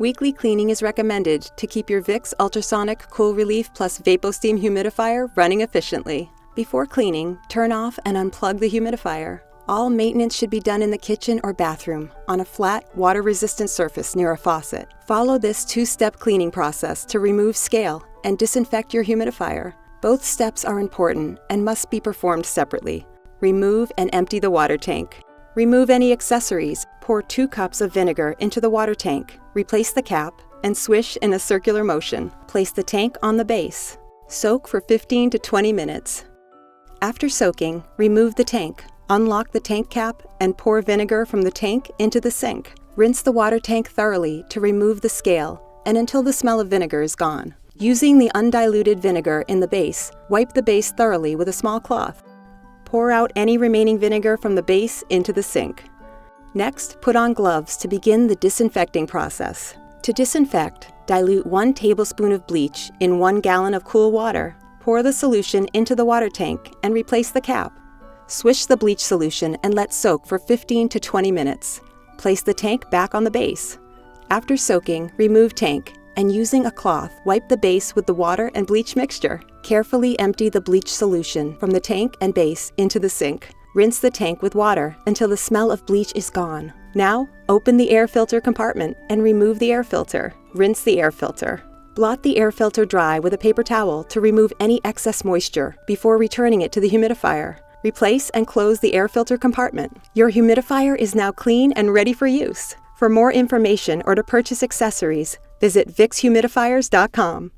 Weekly cleaning is recommended to keep your Vicks Ultrasonic Cool Relief Plus VapoSteam Humidifier running efficiently. Before cleaning, turn off and unplug the humidifier. All maintenance should be done in the kitchen or bathroom, on a flat, water-resistant surface near a faucet. Follow this two-step cleaning process to remove scale and disinfect your humidifier. Both steps are important and must be performed separately. Remove and empty the water tank. Remove any accessories. Pour 2 cups of vinegar into the water tank. Replace the cap and swish in a circular motion. Place the tank on the base. Soak for 15 to 20 minutes. After soaking, remove the tank. Unlock the tank cap and pour vinegar from the tank into the sink. Rinse the water tank thoroughly to remove the scale and until the smell of vinegar is gone. Using the undiluted vinegar in the base, wipe the base thoroughly with a small cloth. Pour out any remaining vinegar from the base into the sink. Next, put on gloves to begin the disinfecting process. To disinfect, dilute 1 tablespoon of bleach in 1 gallon of cool water. Pour the solution into the water tank and replace the cap. Swish the bleach solution and let soak for 15 to 20 minutes. Place the tank back on the base. After soaking, remove tank and using a cloth, wipe the base with the water and bleach mixture. Carefully empty the bleach solution from the tank and base into the sink. Rinse the tank with water until the smell of bleach is gone. Now, open the air filter compartment and remove the air filter. Rinse the air filter. Blot the air filter dry with a paper towel to remove any excess moisture before returning it to the humidifier. Replace and close the air filter compartment. Your humidifier is now clean and ready for use. For more information or to purchase accessories, visit VicsHumidifiers.com.